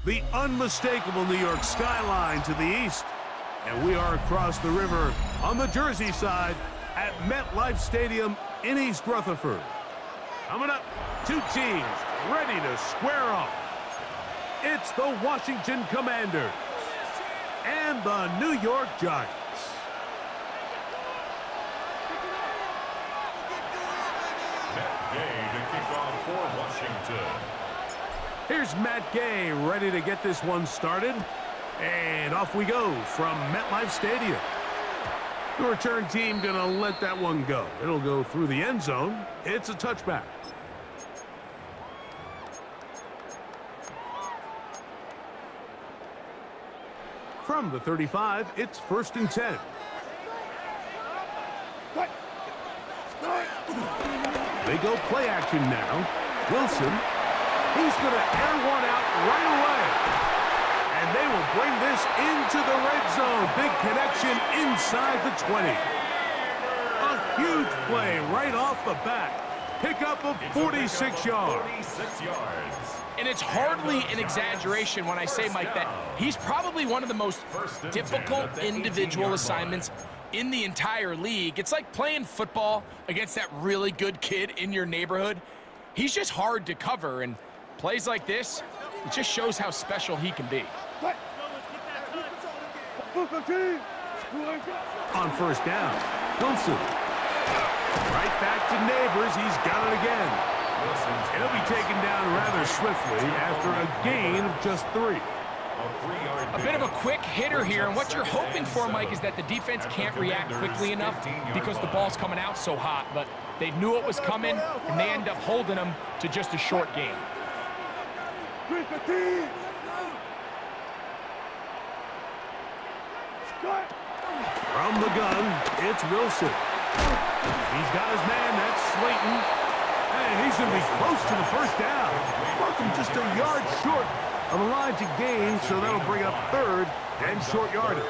The unmistakable New York skyline to the east. And we are across the river on the Jersey side at MetLife Stadium in East Rutherford. Coming up, two teams ready to square off. It's the Washington Commanders and the New York Giants. Matt Gay to kick off for Washington. Here's Matt Gay ready to get this one started. And off we go from MetLife Stadium. The return team gonna let that one go. It'll go through the end zone. It's a touchback. From the 35, it's 1st and 10. They go play action now. Wilson, he's going to air one out right away. And they will bring this into the red zone. Big connection inside the 20. A huge play right off the bat. Pickup of 46 yards. 46 yards. And it's hardly an exaggeration when I say, Mike, that he's probably one of the most difficult individual assignments in the entire league. It's like playing football against that really good kid in your neighborhood. He's just hard to cover, and plays like this, it just shows how special he can be. On 1st down, Wilson. Right back to Neighbors. He's got it again. He'll be taken down rather swiftly after a gain of just 3. A bit of a quick hitter here, and what you're hoping for, Mike, is that the defense can't react quickly enough because the ball's coming out so hot, but they knew it was coming, and they end up holding them to just a short gain. From the gun, it's Wilson. He's got his man, that's Slayton. And he's going to be close to the 1st down. Welcome just a yard short of the line to gain, so that'll bring up 3rd and short yardage.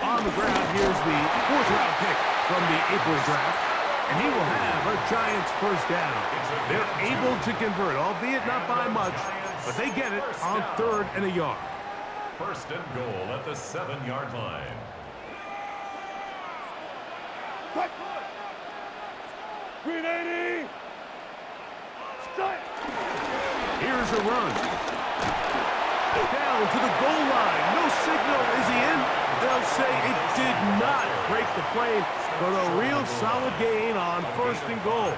On the ground, here's the 4th-round pick from the April draft. And he will have a Giants 1st down. They're able to convert, albeit not by much, but they get it on 3rd and a yard. 1st and goal at the 7-yard line. Here's a run. Down to the goal line. No signal. Is he in? They'll say it did not break the plane, but a real solid gain on 1st and goal.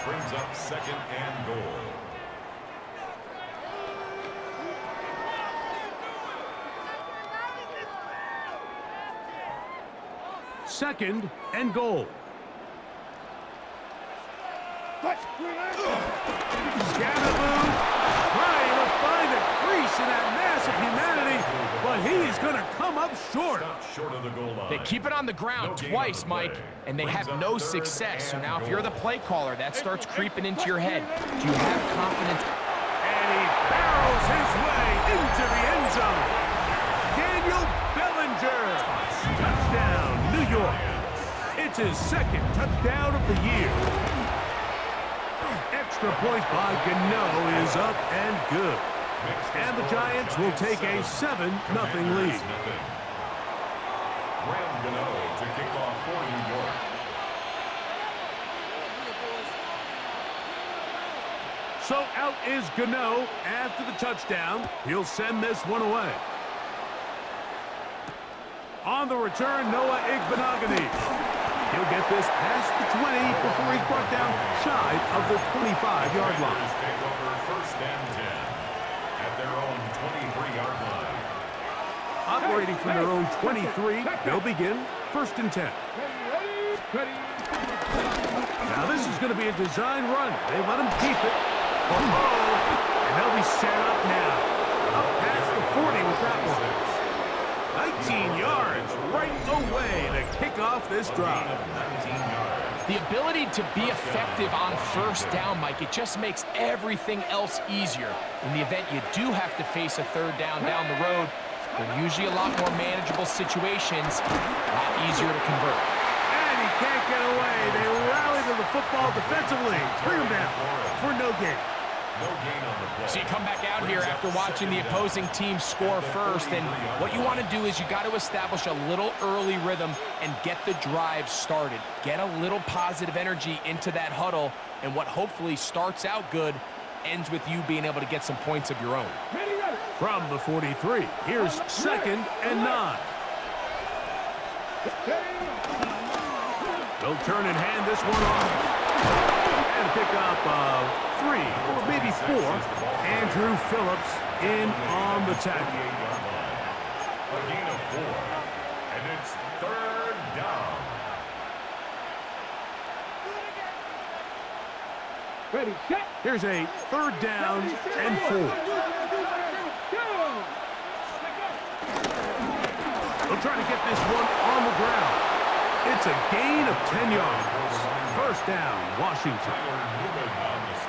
Brings up 2nd and goal. Second and goal. Scatterboo trying to find a crease in that mass of humanity, but he's going to come up short. Short of the goal line. They keep it on the ground twice, Mike, and they have no success. So now if you're the play caller, that starts creeping into your head. Do you have confidence? And he barrels his way into the end zone. Daniel Bellinger. Touchdown, New York. It's his 2nd touchdown of the year. Extra point by Gano is up and good. And the Giants will take a 7-0 lead. Graham Gano to kick off for New York. So out is Gano after the touchdown. He'll send this one away. On the return, Noah Igbenogany. He'll get this past the 20 before he's brought down shy of the 25-yard line. Take over 1st and 10 at their own 23-yard line. Operating from their own 23, they'll begin 1st and 10. Now this is going to be a design run. They let him keep it. And they'll be set up now. Up past the 40 with that one. 19 yards right away to kick off this drive. The ability to be effective on first down, Mike, it just makes everything else easier. In the event you do have to face a third down the road, they're usually a lot more manageable situations, a lot easier to convert. And he can't get away. They rally to the football defensively. Bring him down for no gain. No gain on the play. So you come back out here after watching the opposing team score first, and what you want to do is you got to establish a little early rhythm and get the drive started. Get a little positive energy into that huddle, and what hopefully starts out good ends with you being able to get some points of your own. From the 43, here's 2nd and 9. They'll turn and hand this one off. And pick up 3 or maybe 4. Andrew Phillips in on the tackle. A gain of 4. And it's 3rd down. Ready, set. Here's a 3rd down and 4. They'll try to get this one on the ground. It's a gain of 10 yards. 1st down, Washington.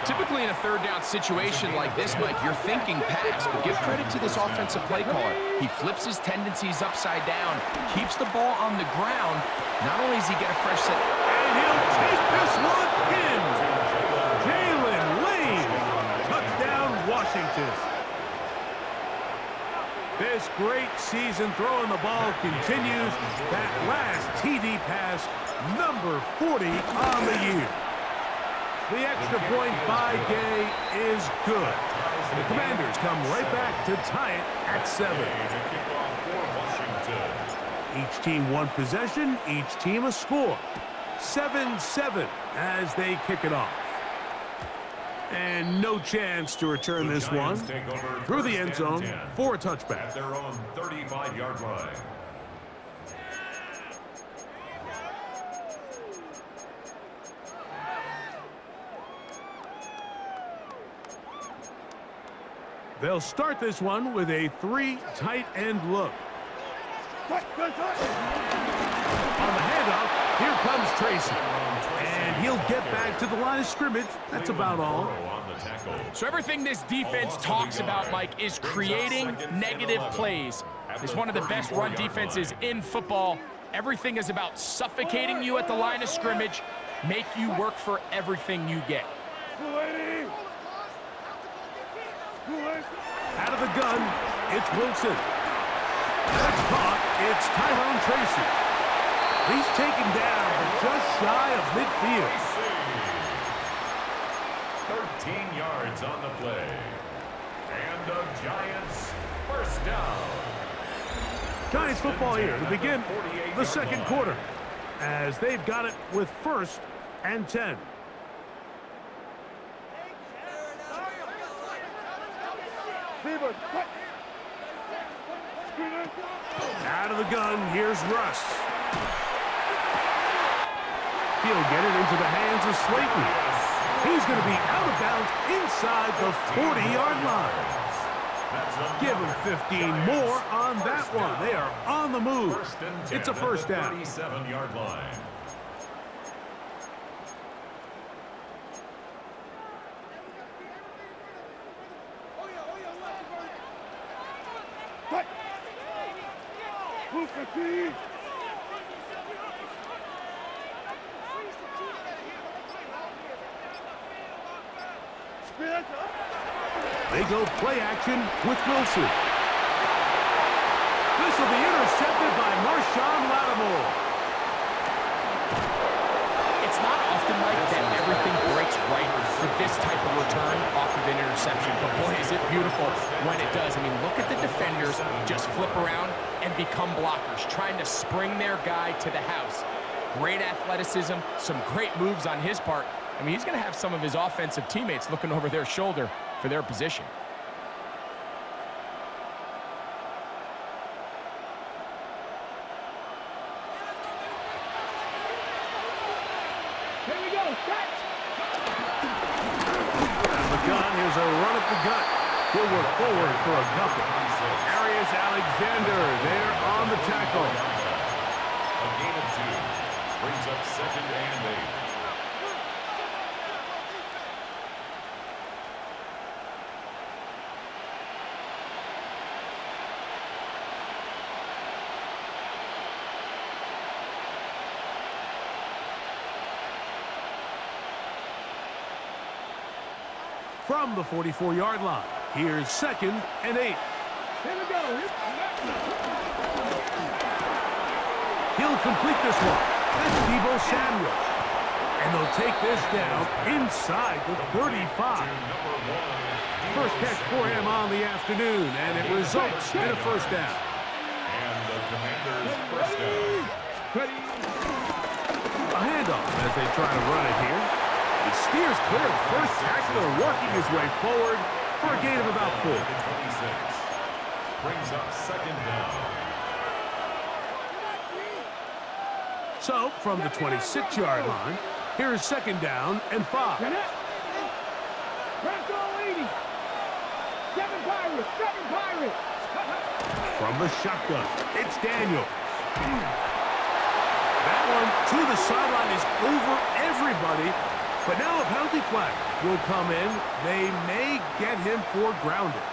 Typically in a third down situation like this, Mike, you're thinking pass, but give credit to this offensive play caller. He flips his tendencies upside down, keeps the ball on the ground. Not only does he get a fresh set, And he'll take this one in. Jalen Lane. Touchdown, Washington. This great season throwing the ball continues. That last TD pass, number 40 on the year. The extra point by Gay is good. And the Commanders come right back to tie it at 7. Each team one possession, each team a score. 7-7 as they kick it off. And no chance to return this one through the end zone for a touchback. At their own 35-yard line. They'll start this one with a 3 tight end look. On the handoff, here comes Tracy. And he'll get back to the line of scrimmage. That's about all. so everything this defense talks about, Mike, is creating negative plays. It's one of the best run defenses in football. Everything is about suffocating you at the line of scrimmage, make you work for everything you get. Out of the gun, it's Wilson. That's caught. It's Tyrone Tracy. He's taken down just shy of midfield. 13 yards on the play. And the Giants first down. Giants football here to begin the second quarter as they've got it with 1st and 10. Out of the gun, here's Russ. He'll get it into the hands of Slayton. He's going to be out of bounds inside the 40-yard line. Give him 15 more on that one. They are on the move. It's a 1st down. 37-yard line. They go play action with Wilson. This will be intercepted by Marshawn Lattimore. It's not often like that everything breaks right for this type of return off of an interception, but boy, is it beautiful when it does. I mean, look at the defenders just flip around and become blockers, trying to spring their guy to the house. Great athleticism, some great moves on his part. I mean, he's going to have some of his offensive teammates looking over their shoulder for their position. Here we go, set. Out of the gun, here's a run at the gut. He'll work forward for a couple. Arias Alexander there on the tackle. A gain of 2 brings up 2nd and 8. from the 44-yard line. Here's 2nd and 8. Here we go. He'll complete this one. That's Deebo Samuel. And they'll take this down inside the 35. First catch for him on the afternoon, and it results in a first down. And the Commanders' first down. A handoff as they try to run it here. He steers clear of the first tackler, working his way forward for a gain of about 4. 26. Brings up 2nd down. So, from the 26-yard line, here is 2nd down and 5. Seven Pirates. From the shotgun, it's Daniel. That one to the sideline is over everybody. But now a penalty flag will come in. They may get him for grounded.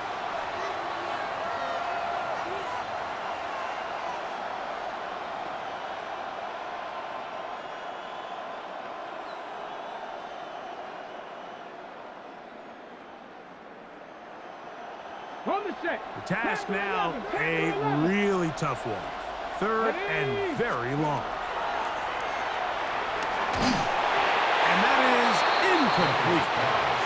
On the set. The task now, a really tough one. 3rd and very long. And that is incomplete.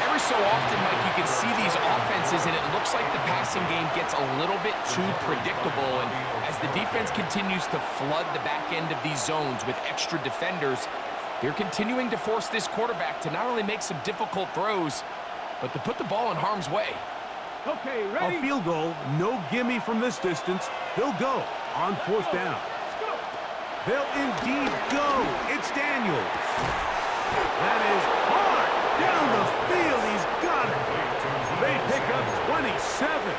Every so often, Mike, you can see these offenses, and it looks like the passing game gets a little bit too predictable. And as the defense continues to flood the back end of these zones with extra defenders, they're continuing to force this quarterback to not only make some difficult throws, but to put the ball in harm's way. Okay, ready? A field goal, no gimme from this distance. They'll go on 4th down. They'll indeed go. It's Daniels. That is hard down the field. He's got it. They pick up 27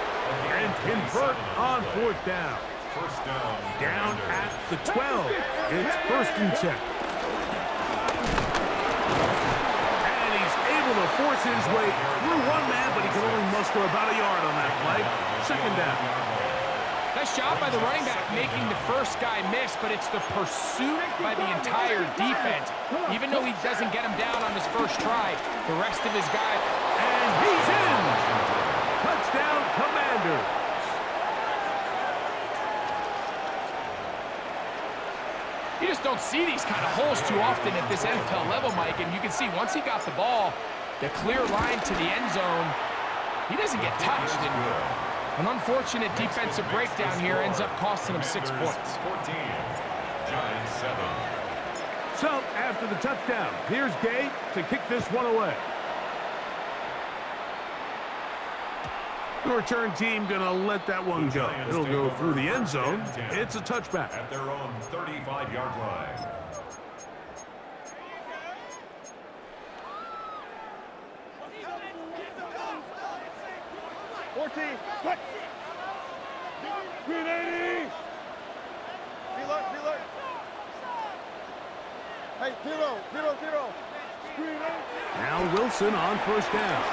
and convert on 4th down. First down. Down at the 12. It's 1st and 10. And he's able to force his way through one man, but he can only muster about a yard on that play. 2nd down. Nice job by the running back making the first guy miss, but it's the pursuit by the entire defense. Even though he doesn't get him down on his first try, the rest of his guys... And he's in! Touchdown, Commanders! You just don't see these kind of holes too often at this NFL level, Mike, and you can see once he got the ball, the clear line to the end zone, he doesn't get touched. And an unfortunate defensive breakdown here ends up costing him 6 points. 14. Giants 7. So, after the touchdown, here's Gay to kick this one away. The return team gonna let that one go. It'll go through the end zone. It's a touchback. At their own 35-yard line. What? 380. Reload. Hey, zero. Now Wilson on 1st down.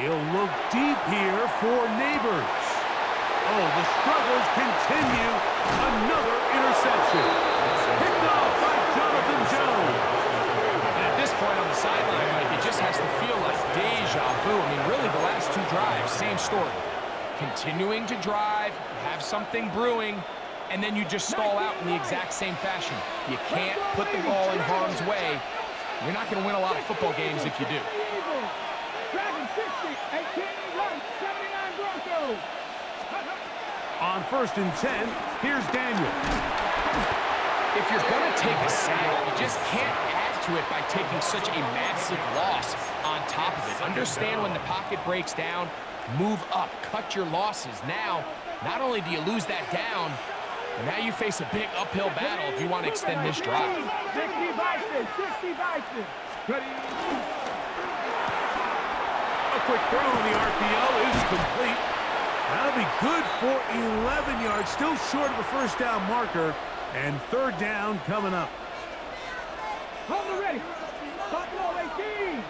He'll look deep here for Neighbors. Oh, the struggles continue. Another interception. Picked off by Jonathan Jones. And at this point on the sideline, Mike, it just has to feel like deja vu. I mean, really, the last 2 drives, same story. Continuing to drive, have something brewing, and then you just stall out in the exact same fashion. You can't put the ball in harm's way. You're not going to win a lot of football games if you do. On 1st and 10, here's Daniel. If you're going to take a sack, you just can't add to it by taking such a massive loss on top of it. Understand when the pocket breaks down, move up, cut your losses. Now, not only do you lose that down, but now you face a big uphill battle if you want to extend this drive. 60 Bison. Ready? A quick throw in the RPO is complete. That'll be good for 11 yards, still short of the 1st down marker, and 3rd down coming up. Hold it ready. Buffalo 18.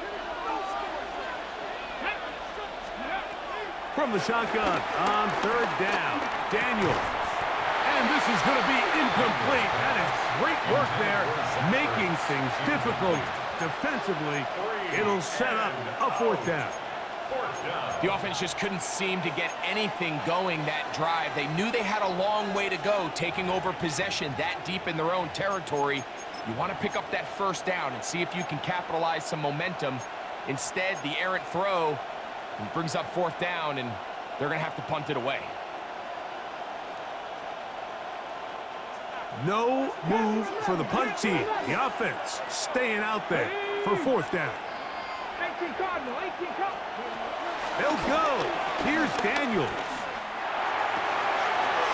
From the shotgun on 3rd down, Daniel. And this is going to be incomplete. That is great work there, making things difficult defensively. It'll set up a fourth down. The offense just couldn't seem to get anything going that drive. They knew they had a long way to go, taking over possession that deep in their own territory. You want to pick up that first down and see if you can capitalize some momentum. Instead, the errant throw brings up fourth down, and they're going to have to punt it away. No move for the punt team. The offense staying out there for fourth down. 18 Cardinal, 18 Cardinal. They'll go. Here's Daniels.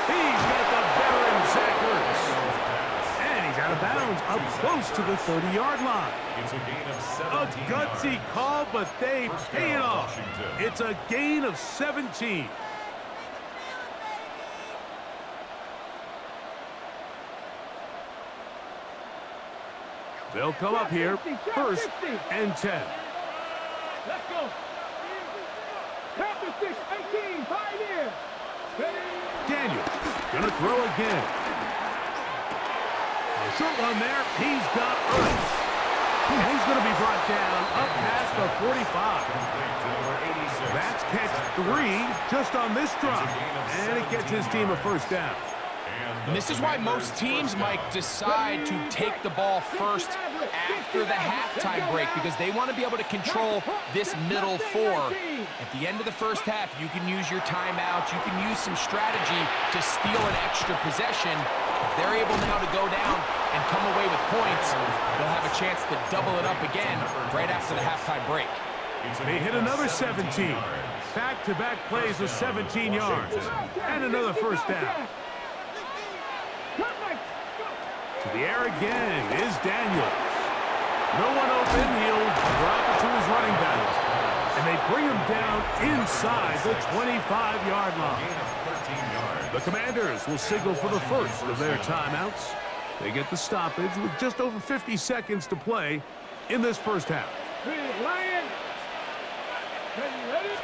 He's got the veteran Zach Ertz. And he's out of bounds up close to the 30-yard line. It's a gain of A 17 gutsy yards. call, but they First pay it down, off. Washington. It's a gain of 17. They'll come up here, first and 10. Let's go. Captain 6, 18, 5 here. Ready? Daniels gonna throw again. A short one there. He's got Ertz. And he's gonna be brought down up past the 45. That's catch 3 just on this drive. And it gets his team a first down. And this is why most teams, Mike, decide to take the ball first after the halftime break, because they want to be able to control this middle four. At the end of the first half, you can use your timeout. You can use some strategy to steal an extra possession. If they're able now to go down and come away with points, they'll have a chance to double it up again right after the halftime break. They hit another 17. Back-to-back plays of 17 yards. And another first down. To the air again is Daniels. No one open. He'll drop it to his running back. And they bring him down inside the 25-yard line. The Commanders will signal for the first of their timeouts. They get the stoppage with just over 50 seconds to play in this first half. Lion. Ready?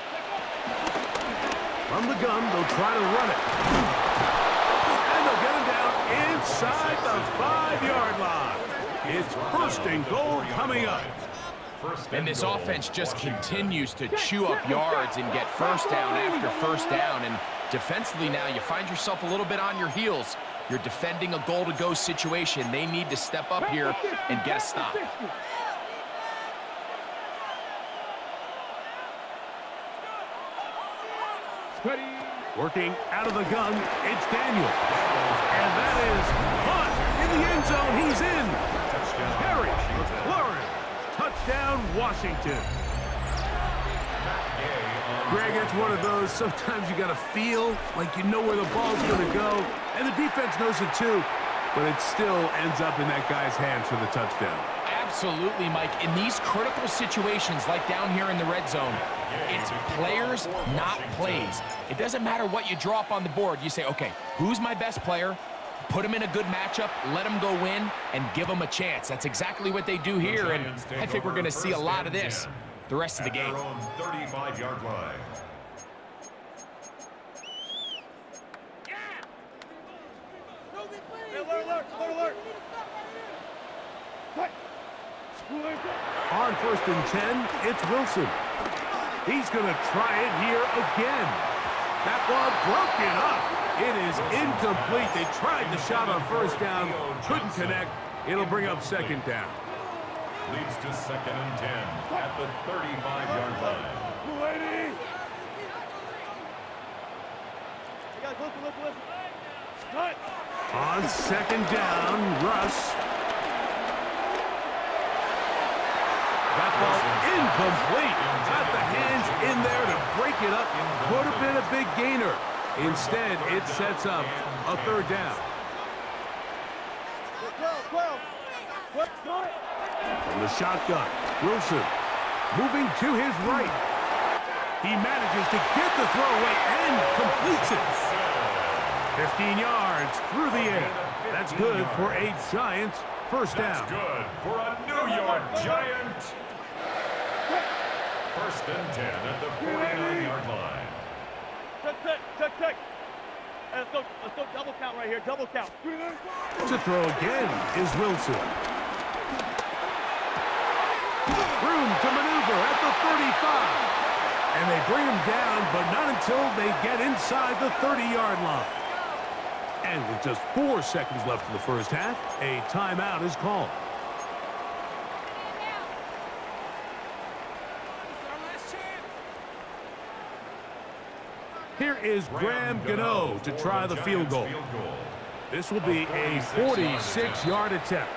From the gun, they'll try to run it. And they'll get him down inside the 5-yard line. It's first and goal coming up. And this offense just continues to chew up yards and get first down after first down. And defensively now, you find yourself a little bit on your heels. You're defending a goal-to-go situation. They need to step up here and get a stop. Working out of the gun, it's Daniel. And that is caught in the end zone. He's in. Harry McLaurin. Touchdown, Washington. Greg, it's one of those, sometimes you got to feel like you know where the ball's going to go. And the defense knows it too. But it still ends up in that guy's hands for the touchdown. Absolutely, Mike. In these critical situations, like down here in the red zone, it's players, not plays. It doesn't matter what you draw up on the board. You say, okay, who's my best player? Put him in a good matchup, let him go win, and give him a chance. That's exactly what they do here, and I think we're going to see a lot of this the rest of the game. 35-yard line. On first and 10, it's Wilson. He's going to try it here again. That ball broken up. It is incomplete. They tried the shot on first down, couldn't connect. It'll bring up second down. Leads to second and 10 at the 35-yard line. On second down, Russ. That ball incomplete. Got the hands in there to break it up. Would have been a big gainer. Instead, it sets up a third down. From the shotgun, Wilson moving to his right. He manages to get the throw away and completes it. 15 yards through the air. That's good for a Giants first down. That's good for a New York Giant. First and 10 at the 49-yard line. Check. Let's go double count right here, double count. To throw again is Wilson. the 35. And they bring him down, but not until they get inside the 30-yard line. And with just 4 seconds left in the first half, a timeout is called. Here is Graham Gano to try the field goal. This will be a 46-yard attempt.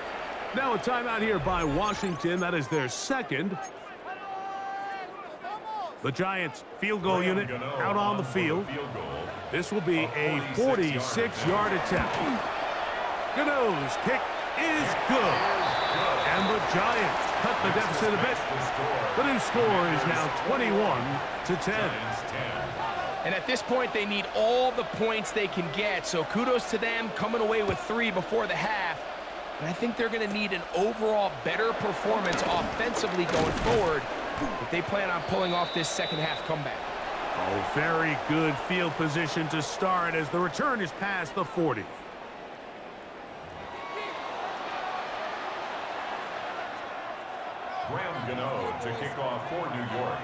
Now a timeout here by Washington. That is their second. The Giants field goal unit out on the field. This will be a 46-yard attempt. Gano's kick is good. And the Giants cut the deficit a bit. The new score is now 21-10. And at this point, they need all the points they can get. So kudos to them coming away with 3 before the half. But I think they're going to need an overall better performance offensively going forward if they plan on pulling off this second half comeback. Oh, very good field position to start as the return is past the 40. Graham Gano to kick off for New York.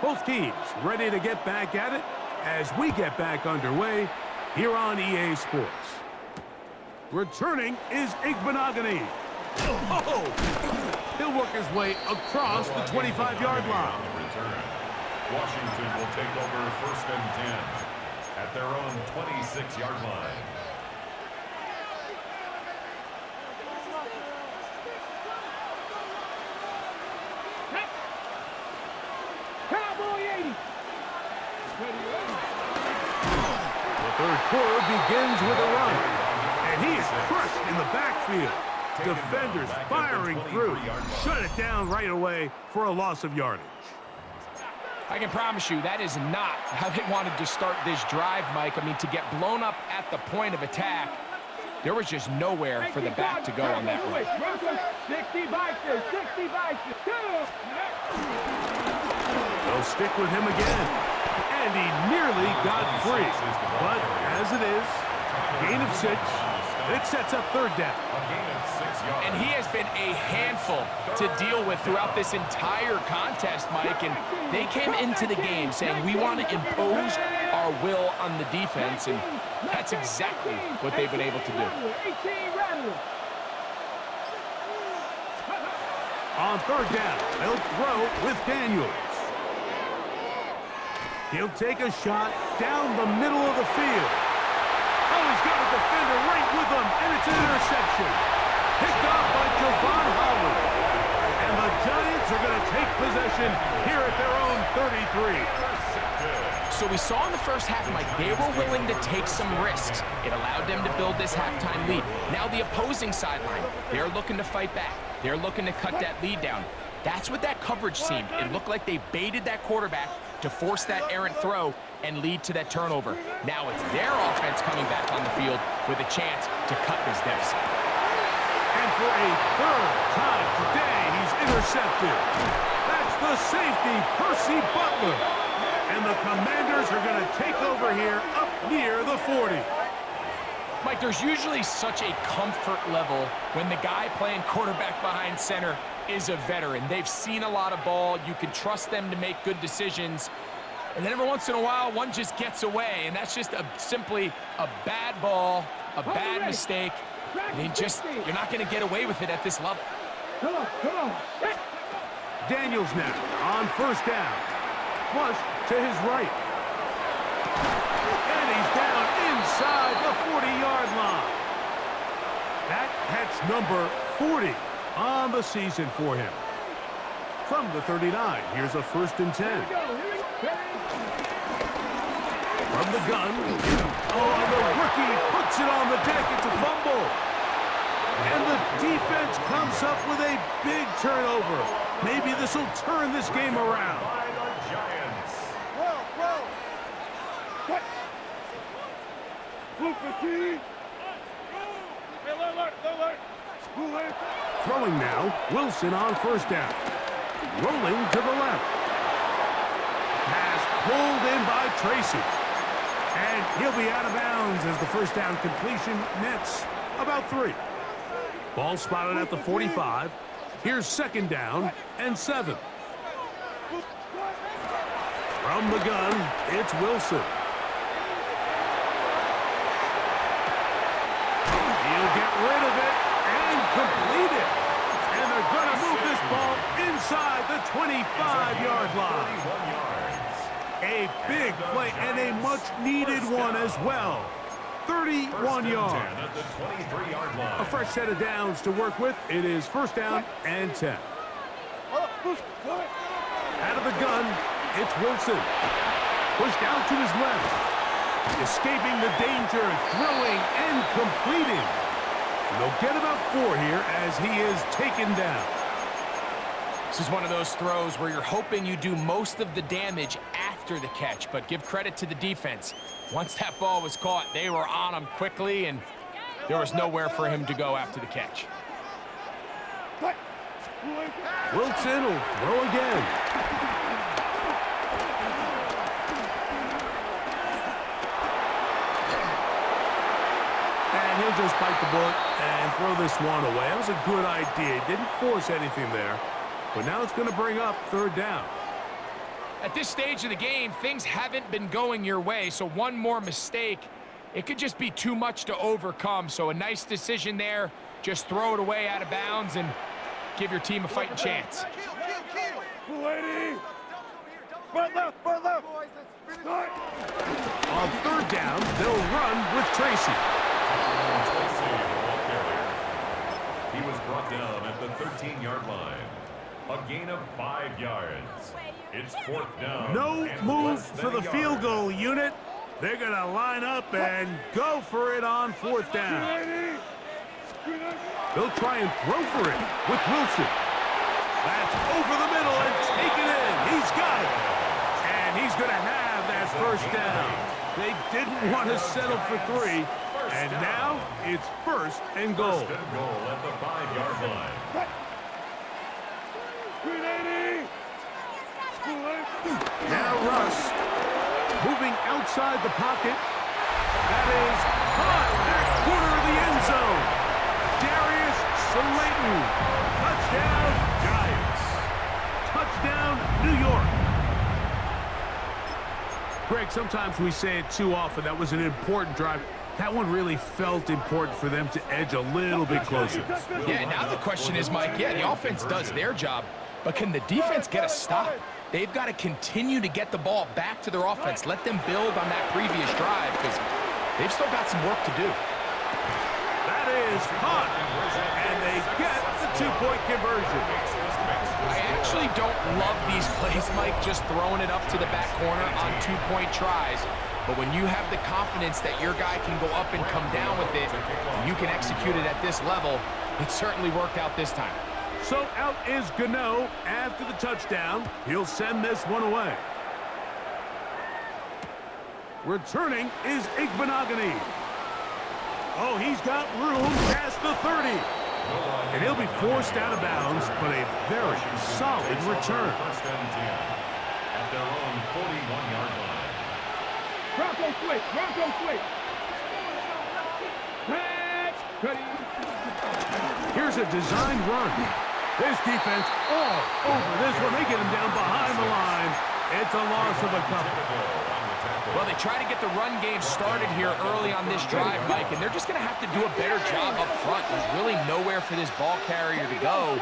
Both teams ready to get back at it as we get back underway here on EA Sports. Returning is Igbenogany. Oh! He'll work his way across the 25-yard line. Washington will take over 1st and 10 at their own 26-yard line. The third quarter begins with a run, and he is crushed in the backfield. Defenders firing through. Shut it down right away for a loss of yardage. I can promise you that is not how they wanted to start this drive, Mike. I mean, to get blown up at the point of attack, there was just nowhere for the back to go on that run. 60 boxes, 60 boxes. They'll stick with him again. And he nearly got free. But as it is, gain of 6. It sets up 3rd down. And he has been a handful to deal with throughout this entire contest, Mike. And they came into the game saying, we want to impose our will on the defense. And that's exactly what they've been able to do. On 3rd down, they'll throw with Daniels. He'll take a shot down the middle of the field. Oh, he's got a defender right with him, and it's an interception. Picked off by Javon Howard. And the Giants are going to take possession here at their own 33. So we saw in the first half, Mike, they were willing to take some risks. It allowed them to build this halftime lead. Now the opposing sideline, they're looking to fight back. They're looking to cut that lead down. That's what that coverage seemed. It looked like they baited that quarterback to force that errant throw and lead to that turnover. Now it's their offense coming back on the field with a chance to cut this deficit. And for a 3rd time today, he's intercepted. That's the safety, Percy Butler. And the Commanders are going to take over here up near the 40. Mike, there's usually such a comfort level when the guy playing quarterback behind center is a veteran. They've seen a lot of ball. You can trust them to make good decisions. And then every once in a while, one just gets away. And that's just simply a bad ball, a bad mistake. And you're not going to get away with it at this level. Come on. Daniels now on 1st down. Flush to his right. And he's down inside the 40-yard line. That catch number 40 on the season for him. From the 39, here's a 1st and 10. From the gun. Oh, and the rookie puts it on the deck. It's a fumble. And the defense comes up with a big turnover. Maybe this will turn this game around. Throwing now, Wilson on 1st down. Rolling to the left. Pass pulled in by Tracy. And he'll be out of bounds as the 1st down completion nets about 3. Ball spotted at the 45. Here's 2nd down and 7. From the gun, it's Wilson. He'll get rid of it and complete it. And they're going to move this ball inside the 25-yard line. A big play and a much-needed one as well. 31 yards. A fresh set of downs to work with. It is 1st down and 10. Out of the gun, it's Wilson. Pushed out to his left. Escaping the danger, throwing and completing. And they'll get about 4 here as he is taken down. This is one of those throws where you're hoping you do most of the damage after the catch, but give credit to the defense. Once that ball was caught, they were on him quickly, and there was nowhere for him to go after the catch. Wilson will throw again. And he'll just bite the bullet and throw this one away. That was a good idea. Didn't force anything there. But now it's going to bring up 3rd down. At this stage of the game, things haven't been going your way, so one more mistake, it could just be too much to overcome. So a nice decision there. Just throw it away out of bounds and give your team a fighting chance. On 3rd down, they'll run with Tracy. He was brought down at the 13-yard line. A gain of 5 yards. It's 4th down. No move for the field goal unit. They're going to line up and go for it on 4th down. They'll try and throw for it with Wilson. That's over the middle and taken in. He's got it. And he's going to have that 1st down. They didn't want to settle for 3. And now it's 1st and goal. 1st and goal at the 5-yard line. Now Russ moving outside the pocket. That is caught at corner of the end zone. Darius Slayton. Touchdown, Giants. Touchdown, New York. Greg, sometimes we say it too often. That was an important drive. That one really felt important for them to edge a little bit closer. Yeah, now the question is, Mike, yeah, the offense does their job, but can the defense get a stop? They've got to continue to get the ball back to their offense. Let them build on that previous drive because they've still got some work to do. That is caught, and they get the 2-point conversion. I actually don't love these plays, Mike, just throwing it up to the back corner on 2-point tries. But when you have the confidence that your guy can go up and come down with it, and you can execute it at this level, it certainly worked out this time. So out is Gano after the touchdown. He'll send this one away. Returning is Igbenogany. Oh, he's got room past the 30. And he'll be forced out of bounds, but a very solid return. 1st and 10 at their own 41-yard line. Bronco switch. Bronco switch. Here's a designed run. This defense all over this one. They get him down behind the line. It's a loss of a couple. Well, they try to get the run game started here early on this drive, Mike, and they're just going to have to do a better job up front. There's really nowhere for this ball carrier to go.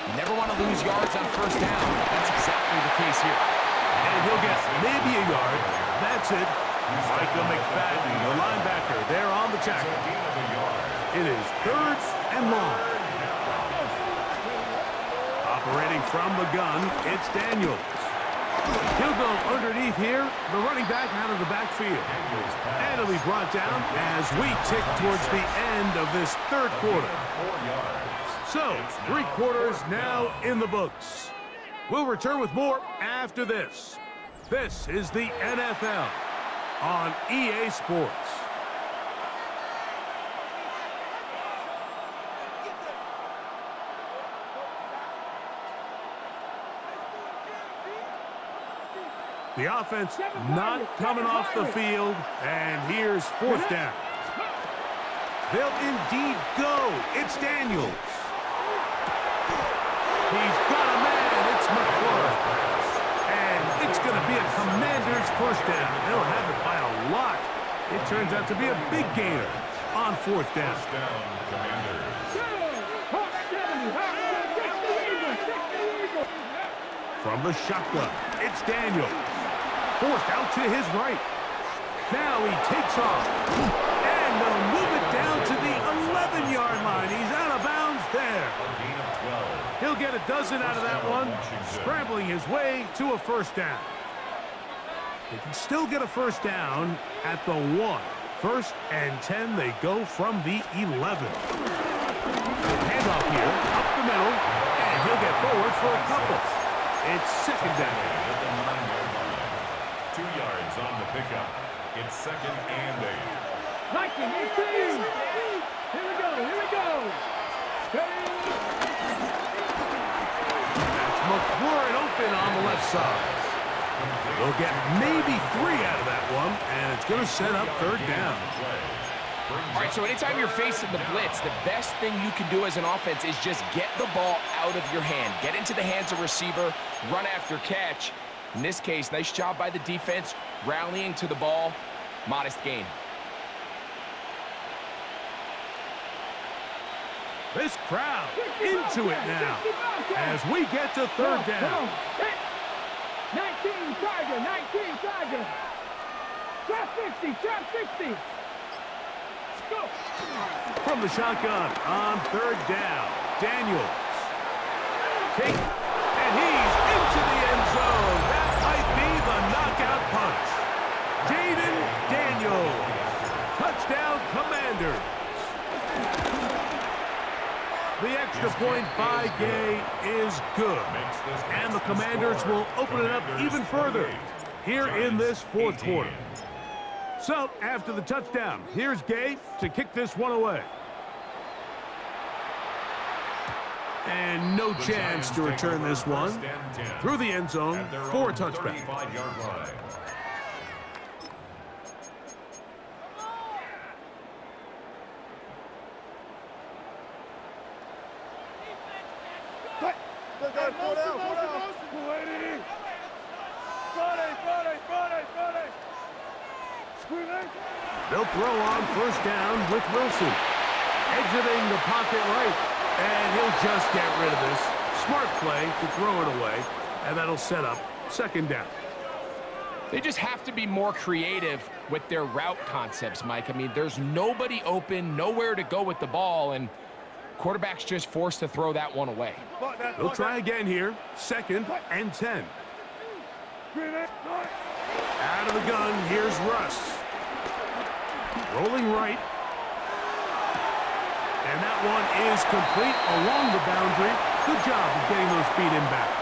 You never want to lose yards on 1st down. That's exactly the case here. And he'll get maybe a yard. That's it. Michael McFadden, the linebacker, there on the tackle. It is 3rd and long. Operating from the gun, it's Daniels. He'll go underneath here. The running back out of the backfield. And he'll be brought down as we tick towards the end of this 3rd quarter. So, 3 quarters now in the books. We'll return with more after this. This is the NFL on EA Sports. The offense not coming off the field, and here's 4th down. They'll indeed go. It's Daniels. He's got a man. It's McClure. And it's going to be a Commander's first down. They'll have it by a lot. It turns out to be a big gainer on fourth down. First down, Commanders. From the shotgun, it's Daniel. Forced out to his right. Now he takes off. And they'll move it down to the 11-yard line. He's out of bounds there. A gain of 12. He'll get a dozen out of that one, scrambling his way to a first down. They can still get a first down at the 1. 1st and 10, they go from the 11. Handoff here, up the middle, and he'll get forward for a couple. It's second down. At the 9-yard line. 2 yards on the pickup. It's second and 8. 19, 18. Here we go, here we go. That's McClure open on the left side. They'll get maybe 3 out of that one, and it's going to set up third down. All right, so anytime you're facing the blitz, the best thing you can do as an offense is just get the ball out of your hand. Get into the hands of receiver, run after catch. In this case, nice job by the defense, rallying to the ball, modest gain. This crowd into it now as we get to third down. 19 Tiger, 19 Tiger. Trap 50, trap 50. Go. From the shotgun on third down, Daniels. Take, and he's into the end zone. That might be the knockout punch. Jaden Daniels. Touchdown, Commanders. The extra point by Gay is good. And the Commanders will open it up even further here in this fourth quarter. So, after the touchdown, here's Gay to kick this one away. And no chance to return this one through the end zone for a touchback. They'll throw on first down with Wilson. Exiting the pocket right. And he'll just get rid of this. Smart play to throw it away. And that'll set up second down. They just have to be more creative with their route concepts, Mike. I mean, there's nobody open, nowhere to go with the ball, and quarterback's just forced to throw that one away. They'll try again here. Second and 10. Out of the gun, here's Russ. Rolling right. And that one is complete along the boundary. Good job of getting those feet inbound.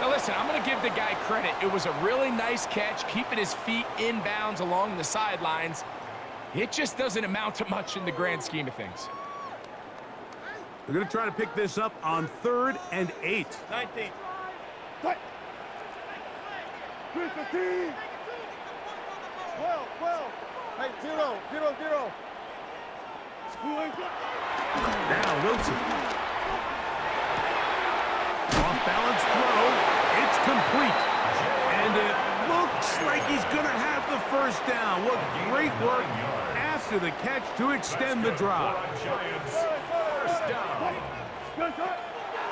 Now listen, I'm going to give the guy credit. It was a really nice catch, keeping his feet inbounds along the sidelines. It just doesn't amount to much in the grand scheme of things. They're going to try to pick this up on 3rd and 8. 19. Cut. 12. Hey, 0. Now Wilson. Off balance throw. It's complete. And it looks like he's going to have the first down. What great work after the catch to extend the drive.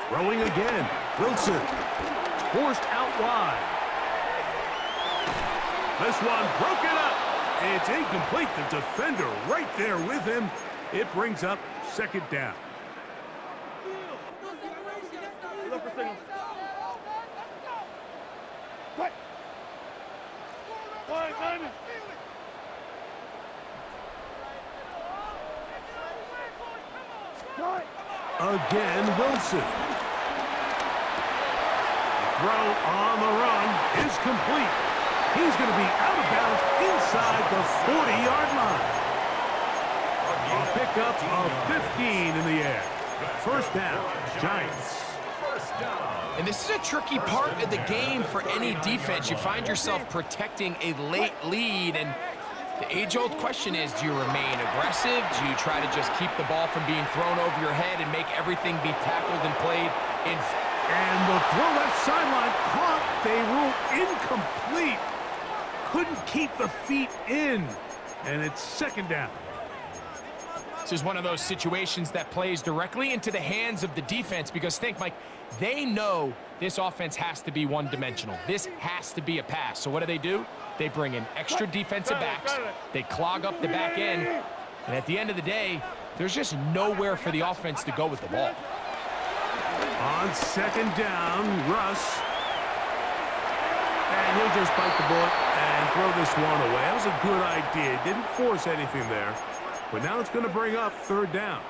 Throwing again. Wilson. Forced out wide. This one broken up. It's incomplete. The defender right there with him. It brings up second down. Again, Wilson. Throw on the run is complete. He's going to be out of bounds inside the 40-yard line. A pickup of 15 in the air. First down, Giants. And this is a tricky part of the game for any defense. You find yourself protecting a late lead, and the age-old question is, do you remain aggressive? Do you try to just keep the ball from being thrown over your head and make everything be tackled and played And the throw left sideline caught. They rule incomplete. Couldn't keep the feet in. And it's second down. This is one of those situations that plays directly into the hands of the defense because think, Mike, they know this offense has to be one-dimensional. This has to be a pass. So what do? They bring in extra defensive backs. They clog up the back end. And at the end of the day, there's just nowhere for the offense to go with the ball. On second down, Russ. And he'll just bite the bullet and throw this one away. That was a good idea. Didn't force anything there. But now it's going to bring up third down.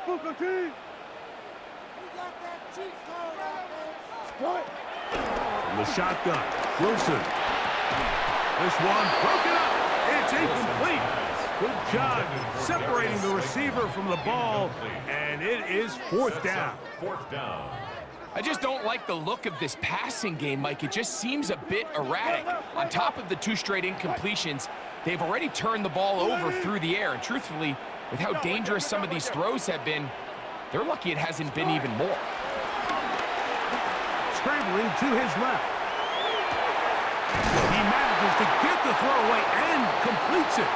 From the shotgun, Wilson. This one broken up. It's incomplete. Good job separating the receiver from the ball, and it is fourth down. I just don't like the look of this passing game, Mike. It just seems a bit erratic. On top of the 2 straight incompletions, they've already turned the ball over through the air. And truthfully, with how dangerous some of these throws have been, they're lucky it hasn't been even more. Scrambling to his left. He manages to get the throw away and completes it.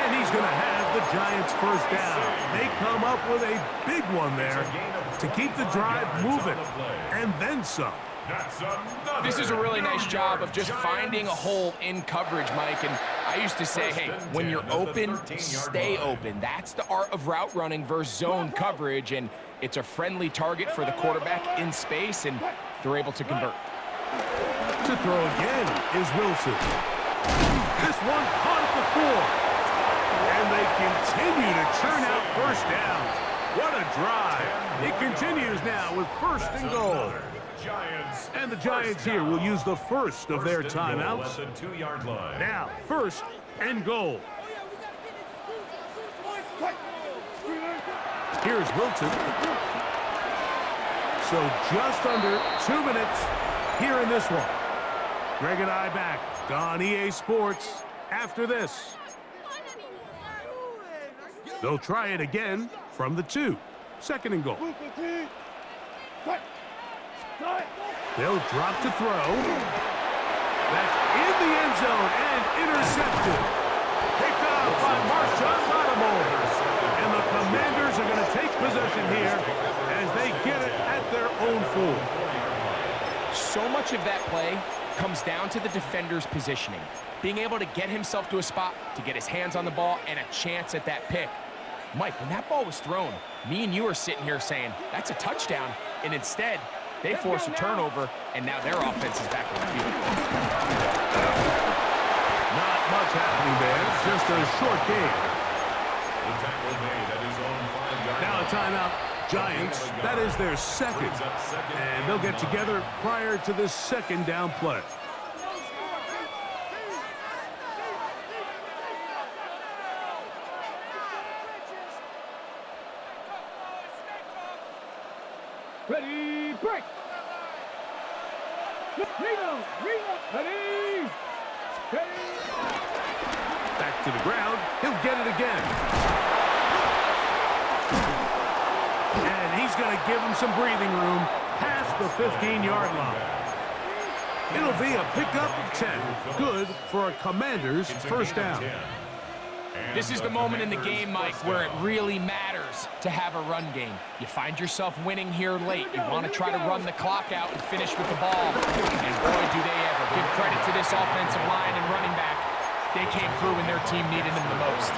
And he's going to have the Giants first down. They come up with a big one there to keep the drive moving, and then some. This is a really nice job of just finding a hole in coverage, Mike. And I used to say, hey, when you're open, stay open. That's the art of route running versus zone coverage, and it's a friendly target for the quarterback in space, and they're able to convert. To throw again is Wilson. This one caught at the 4. And they continue to churn out first downs. What a drive. It continues now with first and goal. And the Giants here will use the first of their timeouts. Now, first and goal. Here's Wilson. So just under 2 minutes here in this one. Greg and I back on EA Sports after this. They'll try it again from the 2. Second and goal. They'll drop to throw. That's in the end zone and intercepted. Picked up by Marshawn Lattimore. And the Commanders are going to take possession here as they get it at their own 4. So much of that play comes down to the defender's positioning. Being able to get himself to a spot, to get his hands on the ball, and a chance at that pick. Mike, when that ball was thrown, me and you are sitting here saying, that's a touchdown. And instead, they force a turnover, and now their offense is back on the field. Not much happening there. Just a short game. Now a timeout. Giants, that is their second. And they'll get together prior to this second down play. Ready, break! Ready! Back to the ground. He'll get it again. And he's going to give him some breathing room past the 15-yard line. It'll be a pickup of 10. Good for a Commanders first down. This is the moment in the game, Mike, where it really matters to have a run game. You find yourself winning here late. You want to try to run the clock out and finish with the ball. And boy, do they ever. Give credit to this offensive line and running back. They came through when their team needed them the most.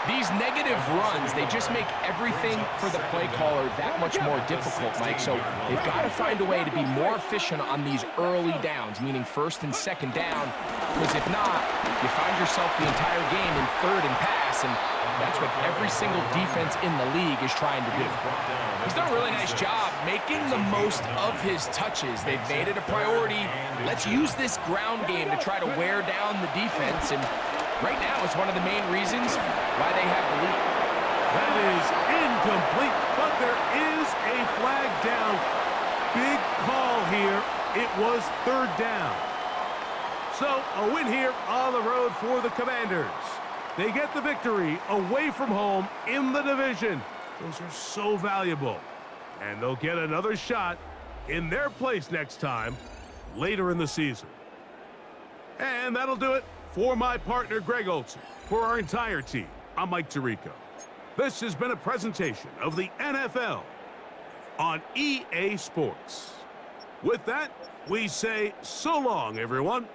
These negative runs, they just make everything for the play caller that much more difficult, Mike. So they've got to find a way to be more efficient on these early downs, meaning first and second down. Because if not, you find yourself the entire game in third and pass, and that's what every single defense in the league is trying to do. He's done a really nice job making the most of his touches. They've made it a priority. Let's use this ground game to try to wear down the defense, and right now it's one of the main reasons why they have the lead. That is incomplete, but there is a flag down. Big call here. It was third down. So a win here on the road for the Commanders. They get the victory away from home in the division. Those are so valuable. And they'll get another shot in their place next time, later in the season. And that'll do it for my partner, Greg Olson. For our entire team, I'm Mike Tirico. This has been a presentation of the NFL on EA Sports. With that, we say so long, everyone.